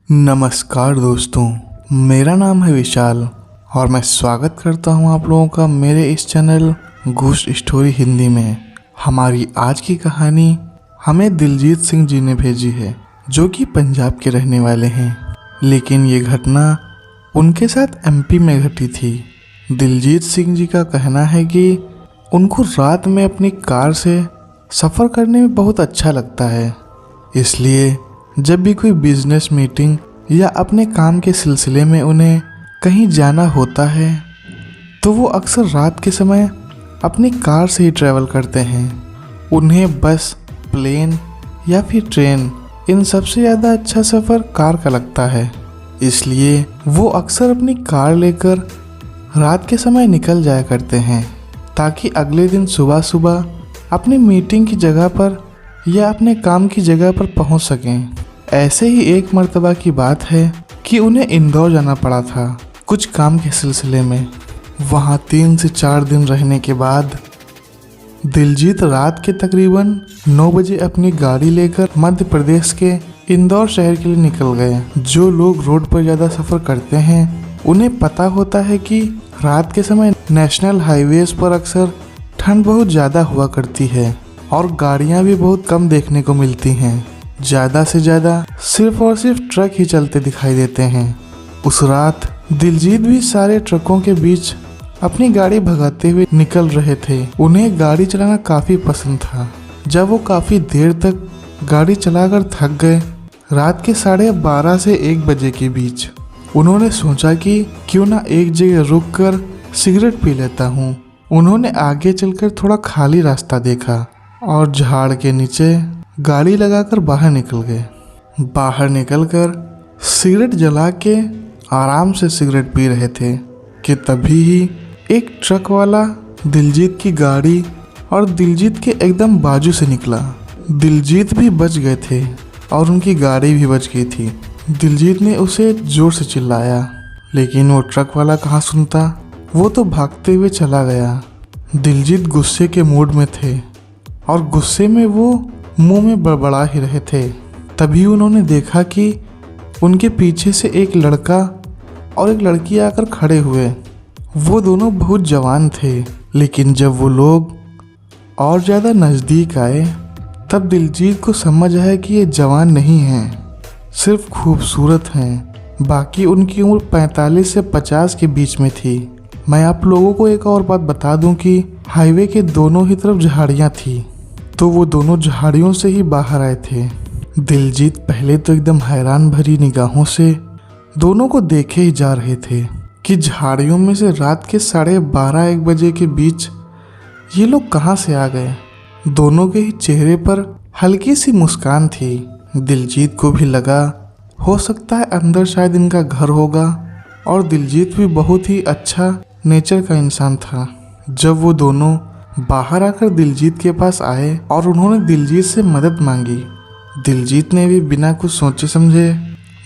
नमस्कार दोस्तों, मेरा नाम है विशाल और मैं स्वागत करता हूं आप लोगों का मेरे इस चैनल घोस्ट स्टोरी हिंदी में। हमारी आज की कहानी हमें दिलजीत सिंह जी ने भेजी है, जो कि पंजाब के रहने वाले हैं, लेकिन ये घटना उनके साथ एमपी में घटी थी। दिलजीत सिंह जी का कहना है कि उनको रात में अपनी कार से सफ़र करने में बहुत अच्छा लगता है, इसलिए जब भी कोई बिजनेस मीटिंग या अपने काम के सिलसिले में उन्हें कहीं जाना होता है तो वो अक्सर रात के समय अपनी कार से ही ट्रैवल करते हैं। उन्हें बस, प्लेन या फिर ट्रेन, इन सबसे ज़्यादा अच्छा सफ़र कार का लगता है, इसलिए वो अक्सर अपनी कार लेकर रात के समय निकल जाया करते हैं ताकि अगले दिन सुबह सुबह अपनी मीटिंग की जगह पर या अपने काम की जगह पर पहुंच सकें। ऐसे ही एक मर्तबा की बात है कि उन्हें इंदौर जाना पड़ा था कुछ काम के सिलसिले में। वहां 3 से 4 दिन रहने के बाद दिलजीत रात के तकरीबन 9 बजे अपनी गाड़ी लेकर मध्य प्रदेश के इंदौर शहर के लिए निकल गए। जो लोग रोड पर ज़्यादा सफ़र करते हैं उन्हें पता होता है कि रात के समय नेशनल हाईवेज पर अक्सर ठंड बहुत ज़्यादा हुआ करती है और गाड़ियाँ भी बहुत कम देखने को मिलती हैं। ज़्यादा से ज़्यादा सिर्फ और सिर्फ ट्रक ही चलते दिखाई देते हैं। उस रात दिलजीत भी सारे ट्रकों के बीच अपनी गाड़ी भगाते हुए निकल रहे थे। उन्हें गाड़ी चलाना काफ़ी पसंद था। जब वो काफ़ी देर तक गाड़ी चलाकर थक गए, रात के 12:30 से 1 बजे के बीच, उन्होंने सोचा कि क्यों ना एक जगह रुक कर सिगरेट पी लेता हूँ। उन्होंने आगे चलकर थोड़ा खाली रास्ता देखा और झाड़ के नीचे गाड़ी लगाकर बाहर निकल गए। बाहर निकलकर सिगरेट जला के आराम से सिगरेट पी रहे थे कि तभी ही एक ट्रक वाला दिलजीत की गाड़ी और दिलजीत के एकदम बाजू से निकला। दिलजीत भी बच गए थे और उनकी गाड़ी भी बच गई थी। दिलजीत ने उसे जोर से चिल्लाया, लेकिन वो ट्रक वाला कहाँ सुनता, वो तो भागते हुए चला गया। दिलजीत गुस्से के मूड में थे और गुस्से में वो मुंह में बड़बड़ा ही रहे थे। तभी उन्होंने देखा कि उनके पीछे से एक लड़का और एक लड़की आकर खड़े हुए। वो दोनों बहुत जवान थे, लेकिन जब वो लोग और ज़्यादा नज़दीक आए तब दिलजीत को समझ आया कि ये जवान नहीं हैं, सिर्फ खूबसूरत हैं। बाकी उनकी उम्र 45 से 50 के बीच में थी। मैं आप लोगों को एक और बात बता दूं कि हाईवे के दोनों ही तरफ झाड़ियाँ थी, तो वो दोनों झाड़ियों से ही बाहर आए थे। दिलजीत पहले तो एकदम हैरान भरी निगाहों से दोनों को देखे ही जा रहे थे कि झाड़ियों में से रात के 12:30-1 बजे के बीच ये लोग कहाँ से आ गए। दोनों के ही चेहरे पर हल्की सी मुस्कान थी। दिलजीत को भी लगा हो सकता है अंदर शायद इनका घर होगा, और दिलजीत भी बहुत ही अच्छा नेचर का इंसान था। जब वो दोनों बाहर आकर दिलजीत के पास आए और उन्होंने दिलजीत से मदद मांगी, दिलजीत ने भी बिना कुछ सोचे समझे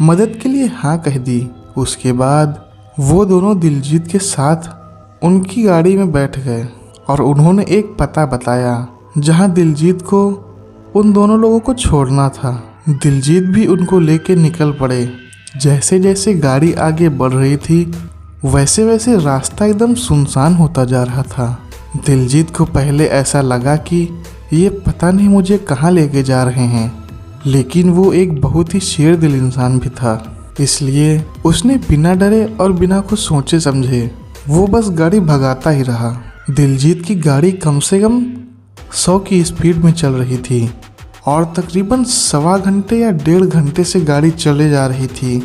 मदद के लिए हाँ कह दी। उसके बाद वो दोनों दिलजीत के साथ उनकी गाड़ी में बैठ गए और उन्होंने एक पता बताया जहां दिलजीत को उन दोनों लोगों को छोड़ना था। दिलजीत भी उनको लेके निकल पड़े। जैसे जैसे गाड़ी आगे बढ़ रही थी वैसे वैसे रास्ता एकदम सुनसान होता जा रहा था। दिलजीत को पहले ऐसा लगा कि ये पता नहीं मुझे कहाँ लेके जा रहे हैं, लेकिन वो एक बहुत ही शेर दिल इंसान भी था, इसलिए उसने बिना डरे और बिना कुछ सोचे समझे वो बस गाड़ी भगाता ही रहा। दिलजीत की गाड़ी कम से कम 100 की स्पीड में चल रही थी और तकरीबन 1.25 घंटे या 1.5 घंटे से गाड़ी चले जा रही थी,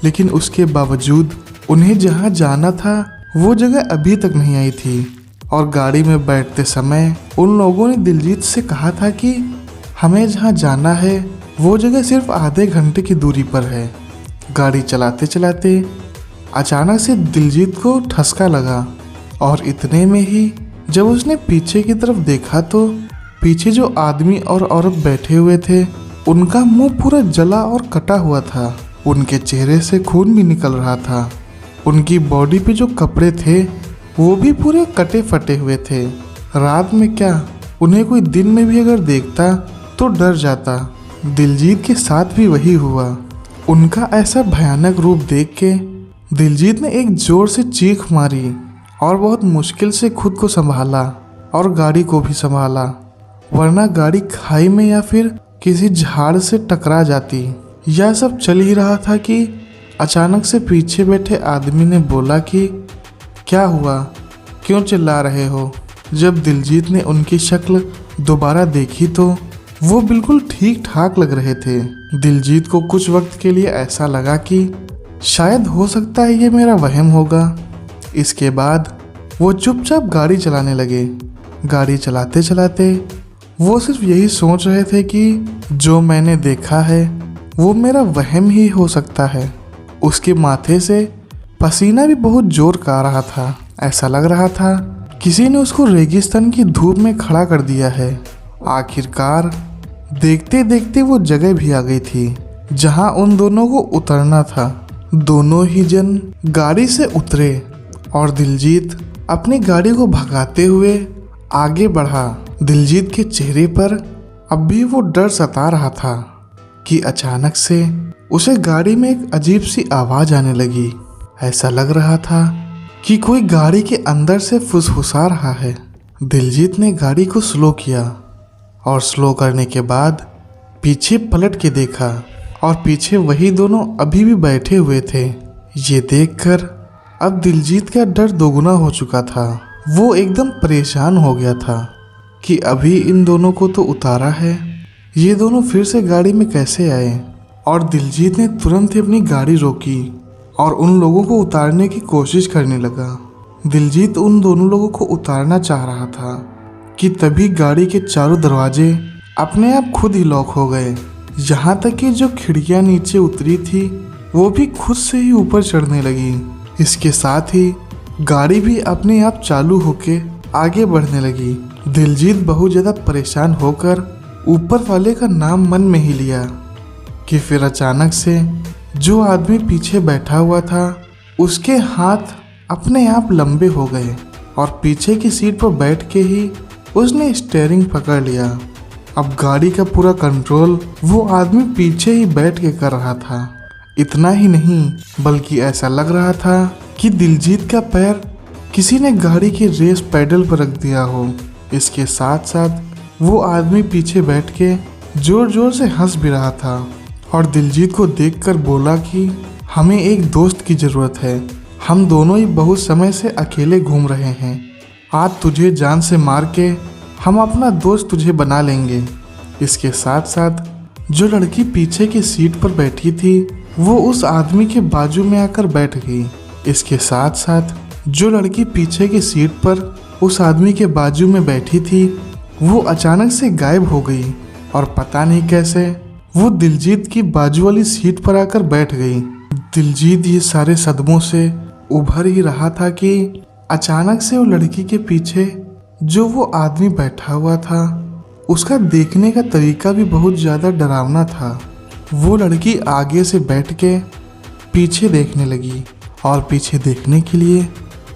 लेकिन उसके बावजूद उन्हें जहाँ जाना था वो जगह अभी तक नहीं आई थी। और गाड़ी में बैठते समय उन लोगों ने दिलजीत से कहा था कि हमें जहाँ जाना है वो जगह सिर्फ आधे घंटे की दूरी पर है। गाड़ी चलाते चलाते अचानक से दिलजीत को ठसका लगा और इतने में ही जब उसने पीछे की तरफ देखा तो पीछे जो आदमी और औरत बैठे हुए थे उनका मुंह पूरा जला और कटा हुआ था। उनके चेहरे से खून भी निकल रहा था। उनकी बॉडी पे जो कपड़े थे वो भी पूरे कटे फटे हुए थे। रात में क्या, उन्हें कोई दिन में भी अगर देखता तो डर जाता। दिलजीत के साथ भी वही हुआ। उनका ऐसा भयानक रूप देख के दिलजीत ने एक जोर से चीख मारी और बहुत मुश्किल से खुद को संभाला और गाड़ी को भी संभाला, वरना गाड़ी खाई में या फिर किसी झाड़ से टकरा जाती। यह सब चल ही रहा था कि अचानक से पीछे बैठे आदमी ने बोला कि क्या हुआ, क्यों चिल्ला रहे हो। जब दिलजीत ने उनकी शक्ल दोबारा देखी तो वो बिल्कुल ठीक ठाक लग रहे थे। दिलजीत को कुछ वक्त के लिए ऐसा लगा कि शायद हो सकता है ये मेरा वहम होगा। इसके बाद वो चुपचाप गाड़ी चलाने लगे। गाड़ी चलाते चलाते वो सिर्फ यही सोच रहे थे कि जो मैंने देखा है वो मेरा वहम ही हो सकता है। उसके माथे से पसीना भी बहुत जोर का आ रहा था। ऐसा लग रहा था किसी ने उसको रेगिस्तान की धूप में खड़ा कर दिया है। आखिरकार देखते देखते वो जगह भी आ गई थी जहां उन दोनों को उतरना था। दोनों ही जन गाड़ी से उतरे और दिलजीत अपनी गाड़ी को भगाते हुए आगे बढ़ा। दिलजीत के चेहरे पर अब भी वो डर सता रहा था कि अचानक से उसे गाड़ी में एक अजीब सी आवाज़ आने लगी। ऐसा लग रहा था कि कोई गाड़ी के अंदर से फुसफुसा रहा है। दिलजीत ने गाड़ी को स्लो किया और स्लो करने के बाद पीछे पलट के देखा और पीछे वही दोनों अभी भी बैठे हुए थे। ये देखकर अब दिलजीत का डर दोगुना हो चुका था। वो एकदम परेशान हो गया था कि अभी इन दोनों को तो उतारा है, ये दोनों फिर से गाड़ी में कैसे आए। और दिलजीत ने तुरंत ही अपनी गाड़ी रोकी और उन लोगों को उतारने की कोशिश करने लगा। दिलजीत उन दोनों लोगों को उतारना चाह रहा था कि तभी गाड़ी के चारों दरवाजे अपने आप खुद ही लॉक हो गए। यहाँ तक कि जो खिड़कियाँ नीचे उतरी थी वो भी खुद से ही ऊपर चढ़ने लगी। इसके साथ ही गाड़ी भी अपने आप चालू होके आगे बढ़ने लगी। दिलजीत बहुत ज़्यादा परेशान होकर ऊपर वाले का नाम मन में ही लिया कि फिर अचानक से जो आदमी पीछे बैठा हुआ था उसके हाथ अपने आप लंबे हो गए और पीछे की सीट पर बैठ के ही उसने स्टीयरिंग पकड़ लिया। अब गाड़ी का पूरा कंट्रोल वो आदमी पीछे ही बैठ के कर रहा था। इतना ही नहीं बल्कि ऐसा लग रहा था कि दिलजीत का पैर किसी ने गाड़ी के रेस पैडल पर रख दिया हो। इसके साथ साथ वो आदमी पीछे बैठ के जोर जोर से हंस भी रहा था और दिलजीत को देखकर बोला कि हमें एक दोस्त की ज़रूरत है, हम दोनों ही बहुत समय से अकेले घूम रहे हैं, आज तुझे जान से मार के हम अपना दोस्त तुझे बना लेंगे। इसके साथ साथ जो लड़की पीछे की सीट पर बैठी थी वो उस आदमी के बाजू में आकर बैठ गई। इसके साथ साथ जो लड़की पीछे की सीट पर उस आदमी के बाजू में बैठी थी वो अचानक से गायब हो गई और पता नहीं कैसे वो दिलजीत की बाजू वाली सीट पर आकर बैठ गई। दिलजीत ये सारे सदमों से उभर ही रहा था कि अचानक से वो लड़की के पीछे जो वो आदमी बैठा हुआ था उसका देखने का तरीका भी बहुत ज़्यादा डरावना था। वो लड़की आगे से बैठ के पीछे देखने लगी और पीछे देखने के लिए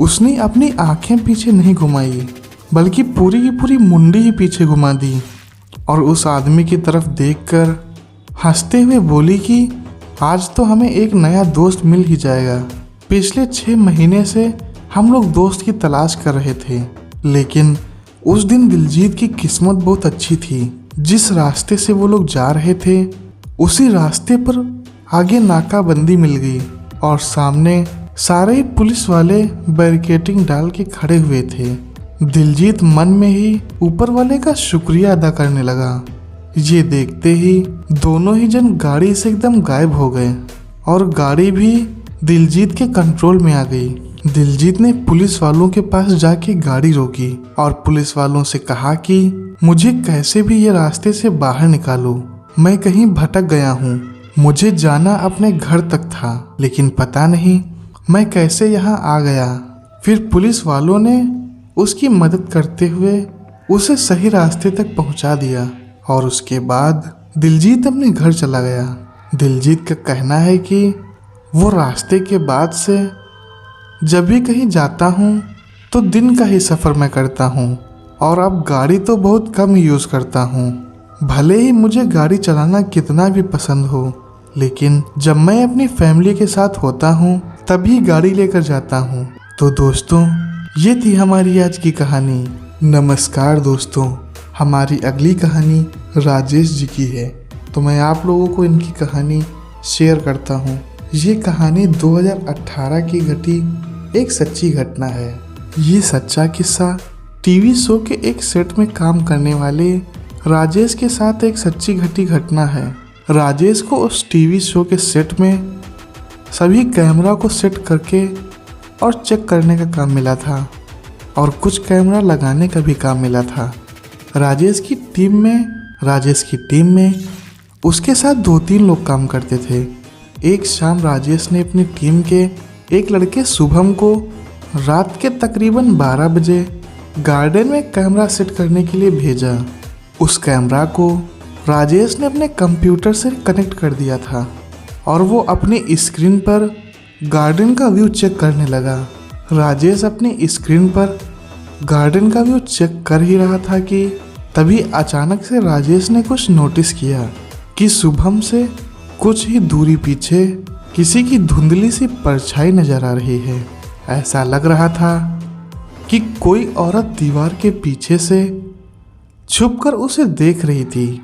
उसने अपनी आंखें पीछे नहीं घुमाई बल्कि पूरी की पूरी मुंडी ही पीछे घुमा दी और उस आदमी की तरफ देखकर हंसते हुए बोली कि आज तो हमें एक नया दोस्त मिल ही जाएगा। पिछले 6 महीने से हम लोग दोस्त की तलाश कर रहे थे, लेकिन उस दिन दिलजीत की किस्मत बहुत अच्छी थी। जिस रास्ते से वो लोग जा रहे थे उसी रास्ते पर आगे नाकाबंदी मिल गई और सामने सारे पुलिस वाले बैरिकेडिंग डाल के खड़े हुए थे। दिलजीत मन में ही ऊपर वाले का शुक्रिया अदा करने लगा। ये देखते ही दोनों ही जन गाड़ी से एकदम गायब हो गए और गाड़ी भी दिलजीत के कंट्रोल में आ गई। दिलजीत ने पुलिस वालों के पास जाके गाड़ी रोकी और पुलिस वालों से कहा कि मुझे कैसे भी ये रास्ते से बाहर निकालो, मैं कहीं भटक गया हूँ, मुझे जाना अपने घर तक था लेकिन पता नहीं मैं कैसे यहाँ आ गया। फिर पुलिस वालों ने उसकी मदद करते हुए उसे सही रास्ते तक पहुँचा दिया और उसके बाद दिलजीत अपने घर चला गया। दिलजीत का कहना है कि वो रास्ते के बाद से जब भी कहीं जाता हूँ तो दिन का ही सफ़र मैं करता हूँ और अब गाड़ी तो बहुत कम यूज़ करता हूँ। भले ही मुझे गाड़ी चलाना कितना भी पसंद हो लेकिन जब मैं अपनी फैमिली के साथ होता हूँ तभी गाड़ी लेकर जाता हूँ। तो दोस्तों, ये थी हमारी आज की कहानी। नमस्कार दोस्तों, हमारी अगली कहानी राजेश जी की है, तो मैं आप लोगों को इनकी कहानी शेयर करता हूँ। ये कहानी 2018 की घटी एक सच्ची घटना है। ये सच्चा किस्सा टीवी शो के एक सेट में काम करने वाले राजेश के साथ एक सच्ची घटी घटना है। राजेश को उस टीवी शो के सेट में सभी कैमरा को सेट करके और चेक करने का काम मिला था और कुछ कैमरा लगाने का भी काम मिला था। राजेश की टीम में उसके साथ 2-3 लोग काम करते थे। एक शाम राजेश ने अपनी टीम के एक लड़के शुभम को रात के तकरीबन 12 बजे गार्डन में कैमरा सेट करने के लिए भेजा। उस कैमरा को राजेश ने अपने कंप्यूटर से कनेक्ट कर दिया था और वो अपनी स्क्रीन पर गार्डन का व्यू चेक करने लगा। राजेश अपनी स्क्रीन पर गार्डन का व्यू चेक कर ही रहा था कि तभी अचानक से राजेश ने कुछ नोटिस किया कि शुभम से कुछ ही दूरी पीछे किसी की धुंधली सी परछाई नजर आ रही है। ऐसा लग रहा था कि कोई औरत दीवार के पीछे से छुपकर उसे देख रही थी।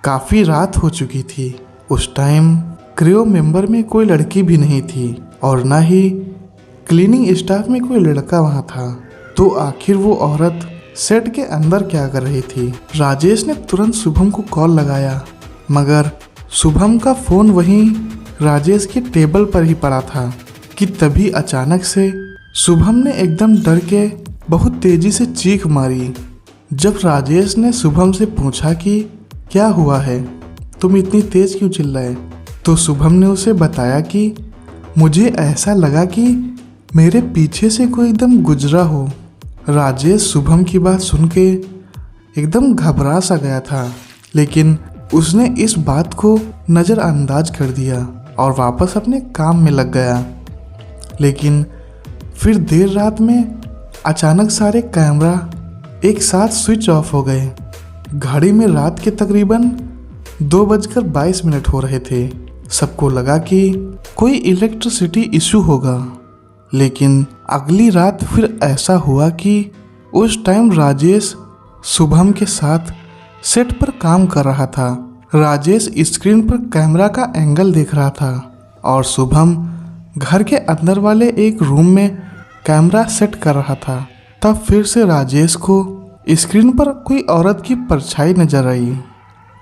काफ़ी रात हो चुकी थी। उस टाइम क्रू मेंबर में कोई लड़की भी नहीं थी और ना ही क्लीनिंग स्टाफ में कोई लड़का वहाँ था। तो आखिर वो औरत सेट के अंदर क्या कर रही थी? राजेश ने तुरंत शुभम को कॉल लगाया, मगर शुभम का फ़ोन वहीं राजेश के टेबल पर ही पड़ा था कि तभी अचानक से शुभम ने एकदम डर के बहुत तेज़ी से चीख मारी। जब राजेश ने शुभम से पूछा कि क्या हुआ है, तुम इतनी तेज़ क्यों चिल्लाए, तो शुभम ने उसे बताया कि मुझे ऐसा लगा कि मेरे पीछे से कोई एकदम गुजरा हो। राजेश शुभम की बात सुन के एकदम घबरा सा गया था, लेकिन उसने इस बात को नज़रअंदाज कर दिया और वापस अपने काम में लग गया। लेकिन फिर देर रात में अचानक सारे कैमरा एक साथ स्विच ऑफ हो गए। घड़ी में रात के तकरीबन 2:22 हो रहे थे। सबको लगा कि कोई इलेक्ट्रिसिटी इशू होगा, लेकिन अगली रात फिर ऐसा हुआ कि उस टाइम राजेश शुभम के साथ सेट पर काम कर रहा था। राजेश स्क्रीन पर कैमरा का एंगल देख रहा था और शुभम घर के अंदर वाले एक रूम में कैमरा सेट कर रहा था। तब फिर से राजेश को स्क्रीन पर कोई औरत की परछाई नजर आई,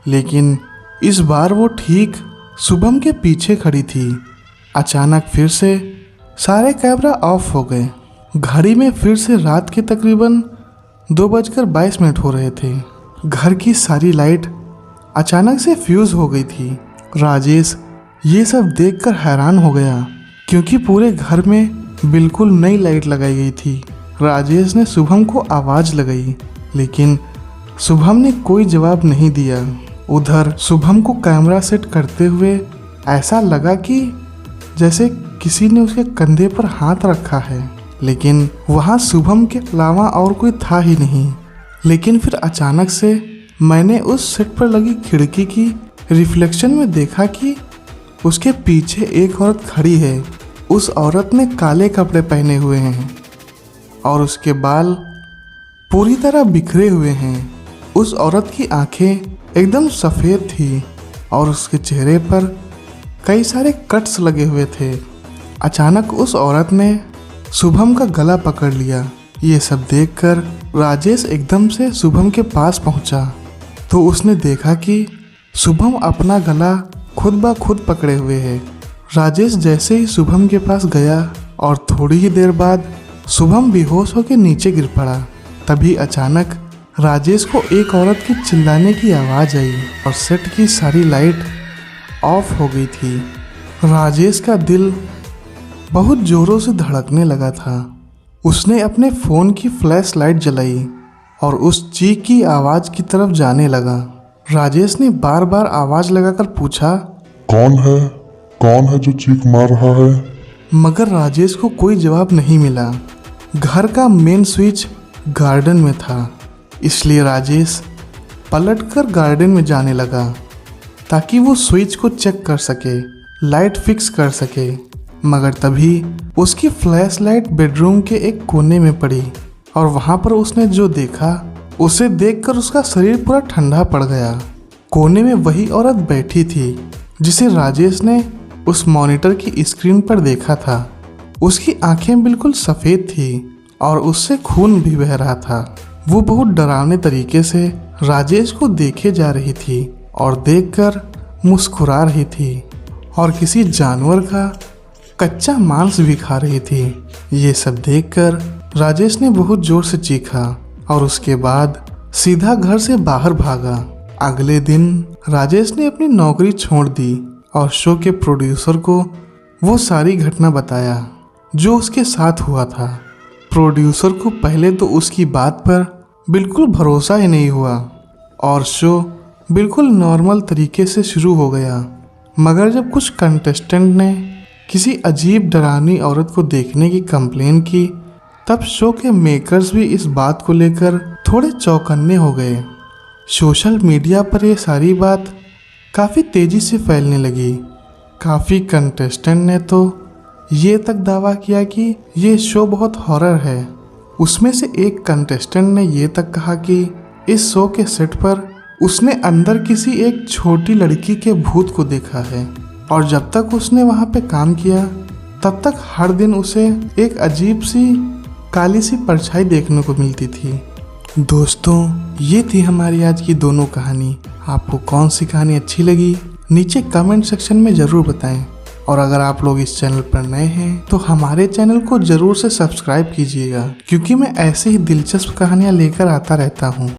लेकिन इस बार वो ठीक शुभम के पीछे खड़ी थी। अचानक फिर से सारे कैमरा ऑफ हो गए। घड़ी में फिर से रात के तकरीबन 2:22 हो रहे थे। घर की सारी लाइट अचानक से फ्यूज हो गई थी। राजेश ये सब देखकर हैरान हो गया, क्योंकि पूरे घर में बिल्कुल नई लाइट लगाई गई थी। राजेश ने शुभम को आवाज़ लगाई, लेकिन शुभम ने कोई जवाब नहीं दिया। उधर शुभम को कैमरा सेट करते हुए ऐसा लगा कि जैसे किसी ने उसके कंधे पर हाथ रखा है, लेकिन वहाँ शुभम के अलावा और कोई था ही नहीं। लेकिन फिर अचानक से मैंने उस सेट पर लगी खिड़की की रिफ्लेक्शन में देखा कि उसके पीछे एक औरत खड़ी है। उस औरत ने काले कपड़े पहने हुए हैं और उसके बाल पूरी तरह बिखरे हुए हैं। उस औरत की आंखें एकदम सफ़ेद थी और उसके चेहरे पर कई सारे कट्स लगे हुए थे। अचानक उस औरत ने शुभम का गला पकड़ लिया। ये सब देखकर राजेश एकदम से शुभम के पास पहुंचा, तो उसने देखा कि शुभम अपना गला खुद ब खुद पकड़े हुए है। राजेश जैसे ही शुभम के पास गया और थोड़ी ही देर बाद शुभम बेहोश होकर नीचे गिर पड़ा। तभी अचानक राजेश को एक औरत की चिल्लाने की आवाज़ आई और सेट की सारी लाइट ऑफ हो गई थी। राजेश का दिल बहुत ज़ोरों से धड़कने लगा था। उसने अपने फ़ोन की फ्लैश लाइट जलाई और उस चीख की आवाज़ की तरफ जाने लगा। राजेश ने बार बार आवाज़ लगाकर पूछा, कौन है जो चीख मार रहा है? मगर राजेश को कोई जवाब नहीं मिला। घर का मेन स्विच गार्डन में था, इसलिए राजेश पलटकर गार्डन में जाने लगा। ताकि वो स्विच को चेक कर सके, लाइट फिक्स कर सके। मगर तभी उसकी फ्लैश लाइट बेडरूम के एक कोने में पड़ी और वहाँ पर उसने जो देखा उसे देखकर उसका शरीर पूरा ठंडा पड़ गया। कोने में वही औरत बैठी थी जिसे राजेश ने उस मॉनिटर की स्क्रीन पर देखा था। उसकी आंखें बिल्कुल सफ़ेद थी और उससे खून भी बह रहा था। वो बहुत डरावने तरीके से राजेश को देखे जा रही थी और देखकर मुस्कुरा रही थी और किसी जानवर का कच्चा मांस भी खा रही थी। ये सब देखकर राजेश ने बहुत जोर से चीखा और उसके बाद सीधा घर से बाहर भागा। अगले दिन राजेश ने अपनी नौकरी छोड़ दी और शो के प्रोड्यूसर को वो सारी घटना बताया जो उसके साथ हुआ था। प्रोड्यूसर को पहले तो उसकी बात पर बिल्कुल भरोसा ही नहीं हुआ और शो बिल्कुल नॉर्मल तरीके से शुरू हो गया। मगर जब कुछ कंटेस्टेंट ने किसी अजीब डरावनी औरत को देखने की कंप्लेन की, तब शो के मेकर्स भी इस बात को लेकर थोड़े चौकन्ने हो गए। सोशल मीडिया पर ये सारी बात काफ़ी तेज़ी से फैलने लगी। काफ़ी कंटेस्टेंट ने तो ये तक दावा किया कि ये शो बहुत हॉरर है। उसमें से एक कंटेस्टेंट ने ये तक कहा कि इस शो के सेट पर उसने अंदर किसी एक छोटी लड़की के भूत को देखा है और जब तक उसने वहाँ पे काम किया तब तक हर दिन उसे एक अजीब सी काली सी परछाई देखने को मिलती थी। दोस्तों, ये थी हमारी आज की दोनों कहानी। आपको कौन सी कहानी अच्छी लगी नीचे कमेंट सेक्शन में ज़रूर बताएं और अगर आप लोग इस चैनल पर नए हैं तो हमारे चैनल को ज़रूर से सब्सक्राइब कीजिएगा, क्योंकि मैं ऐसे ही दिलचस्प कहानियाँ लेकर आता रहता हूँ।